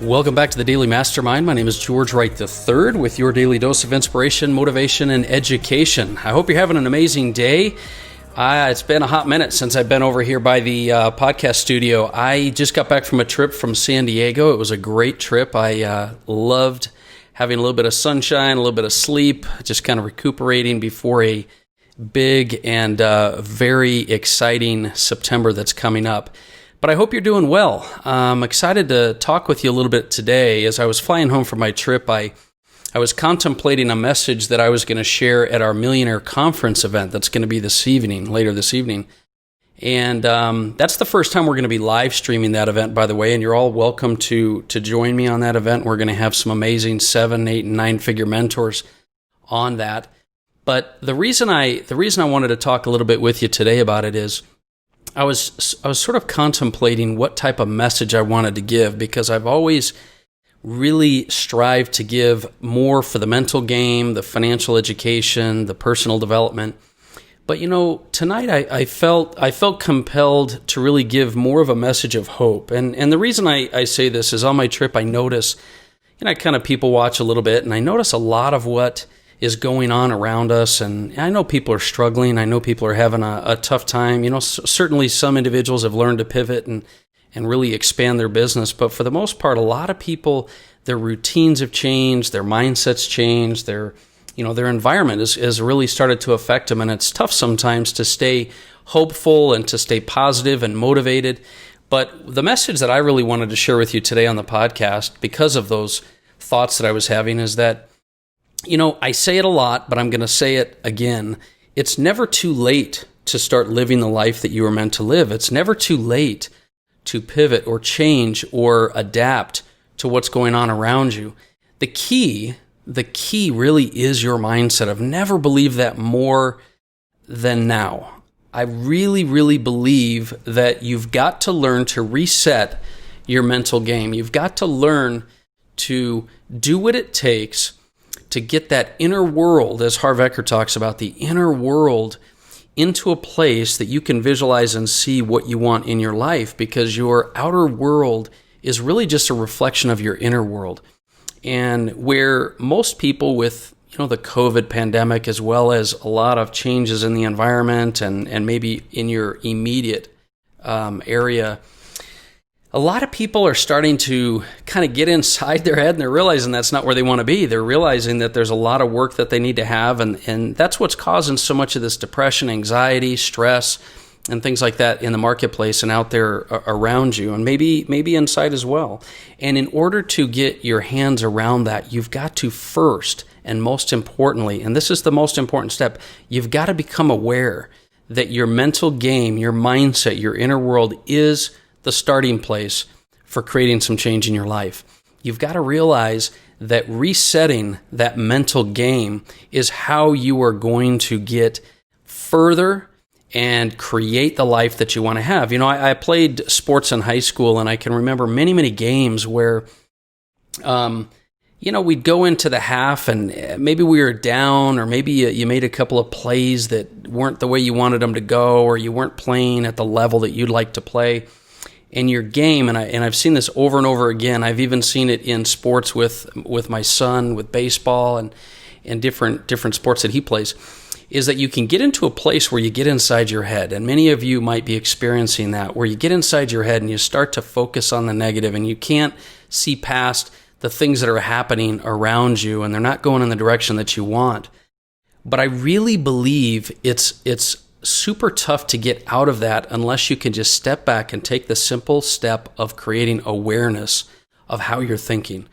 Welcome back to the Daily Mastermind. My name is George Wright III with your daily dose of inspiration, motivation, and education. I hope you're having an amazing day. It's been a hot minute since I've been over here by the podcast studio. I just got back from a trip from San Diego. It was a great trip. I loved having a little bit of sunshine, a little bit of sleep, just kind of recuperating before a big and very exciting September that's coming up. But I hope you're doing well. I'm excited to talk with you a little bit today. As I was flying home from my trip, I was contemplating a message that I was going to share at our Millionaire Conference event that's going to be later this evening. And that's the first time we're going to be live streaming that event, by the way, and you're all welcome to join me on that event. We're going to have some amazing 7, 8, and 9-figure mentors on that. But the reason I wanted to talk a little bit with you today about it is I was sort of contemplating what type of message I wanted to give, because I've always really strived to give more for the mental game, the financial education, the personal development. But tonight I felt compelled to really give more of a message of hope. And the reason I say this is on my trip I notice, I kind of people watch a little bit, and I notice a lot of what is going on around us. And I know people are struggling. I know people are having a tough time. Certainly some individuals have learned to pivot and really expand their business. But for the most part, a lot of people, their routines have changed, their mindsets changed, their environment has really started to affect them. And it's tough sometimes to stay hopeful and to stay positive and motivated. But the message that I really wanted to share with you today on the podcast, because of those thoughts that I was having, is that I say it a lot, but I'm going to say it again. It's never too late to start living the life that you were meant to live. It's never too late to pivot or change or adapt to what's going on around you. The key really is your mindset. I've never believed that more than now. I really, really believe that you've got to learn to reset your mental game. You've got to learn to do what it takes to get that inner world, as Harv Eker talks about, the inner world into a place that you can visualize and see what you want in your life, because your outer world is really just a reflection of your inner world. And where most people with the COVID pandemic, as well as a lot of changes in the environment and maybe in your immediate area, a lot of people are starting to kind of get inside their head, and they're realizing that's not where they want to be. They're realizing that there's a lot of work that they need to have, and that's what's causing so much of this depression, anxiety, stress, and things like that in the marketplace and out there around you, and maybe inside as well. And in order to get your hands around that, you've got to first, and most importantly, and this is the most important step, you've got to become aware that your mental game, your mindset, your inner world is the starting place for creating some change in your life. You've got to realize that resetting that mental game is how you are going to get further and create the life that you want to have. I played sports in high school, and I can remember many, many games where, we'd go into the half and maybe we were down, or maybe you made a couple of plays that weren't the way you wanted them to go, or you weren't playing at the level that you'd like to play. In your game, and I've seen this over and over again. I've even seen it in sports with my son, with baseball and different sports that he plays, is that you can get into a place where you get inside your head. And many of you might be experiencing that, where you get inside your head and you start to focus on the negative, and you can't see past the things that are happening around you, and they're not going in the direction that you want. But I really believe it's super tough to get out of that unless you can just step back and take the simple step of creating awareness of how you're thinking.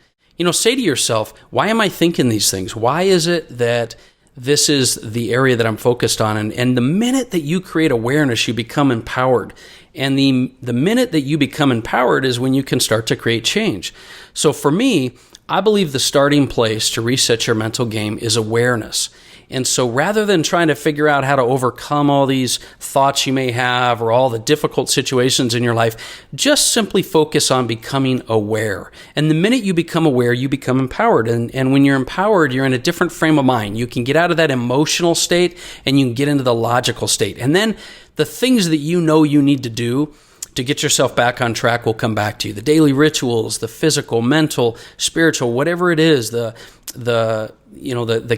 Say to yourself, why am I thinking these things? Why is it that this is the area that I'm focused on? And the minute that you create awareness, you become empowered. And the minute that you become empowered is when you can start to create change. So for me, I believe the starting place to reset your mental game is awareness. And so rather than trying to figure out how to overcome all these thoughts you may have or all the difficult situations in your life, just simply focus on becoming aware. And the minute you become aware, you become empowered. And when you're empowered, you're in a different frame of mind. You can get out of that emotional state and you can get into the logical state. And then the things that you know you need to do, to get yourself back on track will come back to you. The daily rituals, the physical, mental, spiritual, whatever it is, the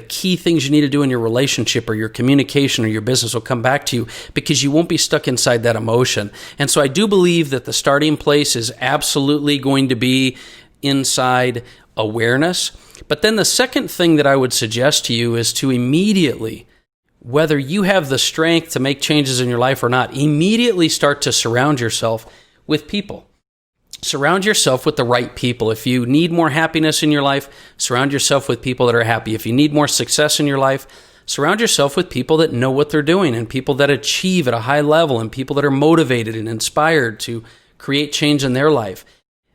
key things you need to do in your relationship or your communication or your business will come back to you because you won't be stuck inside that emotion. And so I do believe that the starting place is absolutely going to be inside awareness. But then the second thing that I would suggest to you is to immediately, whether you have the strength to make changes in your life or not, immediately start to surround yourself with people. Surround yourself with the right people. If you need more happiness in your life, surround yourself with people that are happy. If you need more success in your life, surround yourself with people that know what they're doing and people that achieve at a high level and people that are motivated and inspired to create change in their life.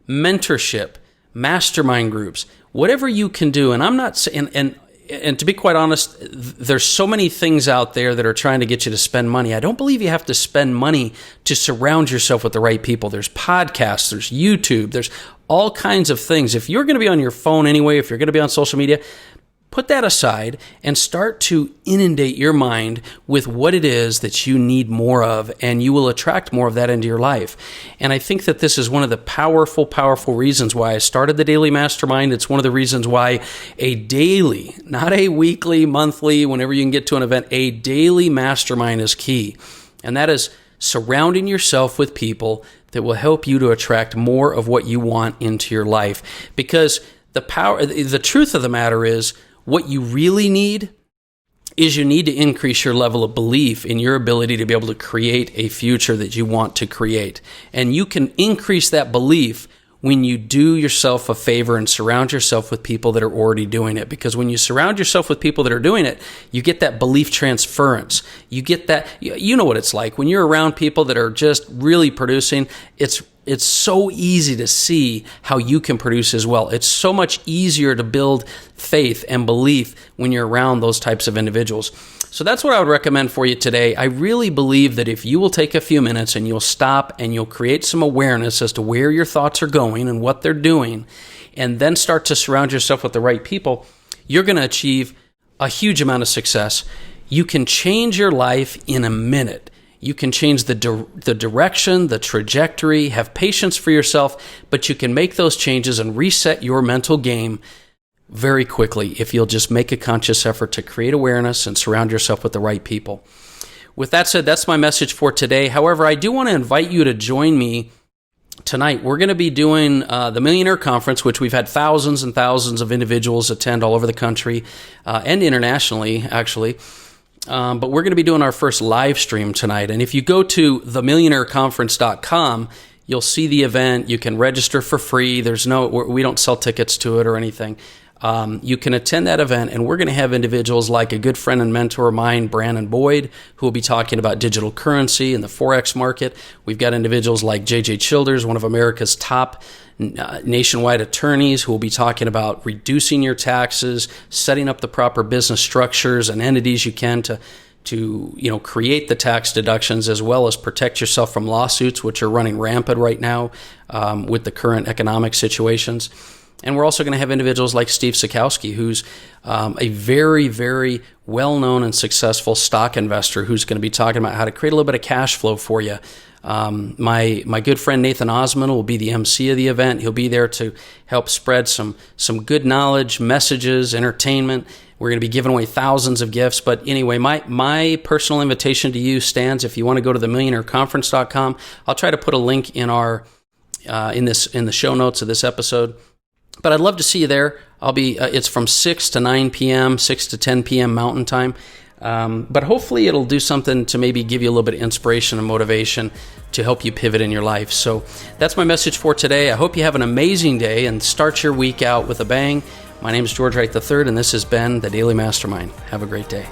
Mentorship, mastermind groups, whatever you can do. And I'm not saying, and to be quite honest, there's so many things out there that are trying to get you to spend money. I don't believe you have to spend money to surround yourself with the right people. There's podcasts, there's YouTube, there's all kinds of things. If you're going to be on your phone anyway, if you're going to be on social media, put that aside and start to inundate your mind with what it is that you need more of, and you will attract more of that into your life. And I think that this is one of the powerful, powerful reasons why I started the Daily Mastermind. It's one of the reasons why a daily, not a weekly, monthly, whenever you can get to an event, a daily mastermind is key. And that is surrounding yourself with people that will help you to attract more of what you want into your life. Because the truth of the matter is, what you really need is you need to increase your level of belief in your ability to be able to create a future that you want to create. And you can increase that belief when you do yourself a favor and surround yourself with people that are already doing it. Because when you surround yourself with people that are doing it, you get that belief transference. You get that, you know what it's like. When you're around people that are just really producing, it's so easy to see how you can produce as well. It's so much easier to build faith and belief when you're around those types of individuals. So that's what I would recommend for you today. I really believe that if you will take a few minutes and you'll stop and you'll create some awareness as to where your thoughts are going and what they're doing, and then start to surround yourself with the right people, you're going to achieve a huge amount of success. You can change your life in a minute. You can change the direction, the trajectory, have patience for yourself, but you can make those changes and reset your mental game very quickly if you'll just make a conscious effort to create awareness and surround yourself with the right people. With that said, that's my message for today. However, I do want to invite you to join me tonight. We're going to be doing the Millionaire Conference, which we've had thousands and thousands of individuals attend all over the country and internationally, actually. But we're going to be doing our first live stream tonight. And if you go to themillionaireconference.com, you'll see the event. You can register for free. We don't sell tickets to it or anything. You can attend that event, and we're going to have individuals like a good friend and mentor of mine, Brandon Boyd, who will be talking about digital currency and the Forex market. We've got individuals like J.J. Childers, one of America's top nationwide attorneys, who will be talking about reducing your taxes, setting up the proper business structures and entities you can to create the tax deductions, as well as protect yourself from lawsuits, which are running rampant right now with the current economic situations. And we're also going to have individuals like Steve Sikowski, who's a very, very well-known and successful stock investor, who's going to be talking about how to create a little bit of cash flow for you. My good friend Nathan Osmond will be the MC of the event. He'll be there to help spread some good knowledge, messages, entertainment. We're going to be giving away thousands of gifts. But anyway, my personal invitation to you stands. If you want to go to themillionaireconference.com, I'll try to put a link in in the show notes of this episode. But I'd love to see you there. It's from 6 to 9 p.m., 6 to 10 p.m. Mountain Time. But hopefully it'll do something to maybe give you a little bit of inspiration and motivation to help you pivot in your life. So that's my message for today. I hope you have an amazing day and start your week out with a bang. My name is George Wright III, and this has been the Daily Mastermind. Have a great day.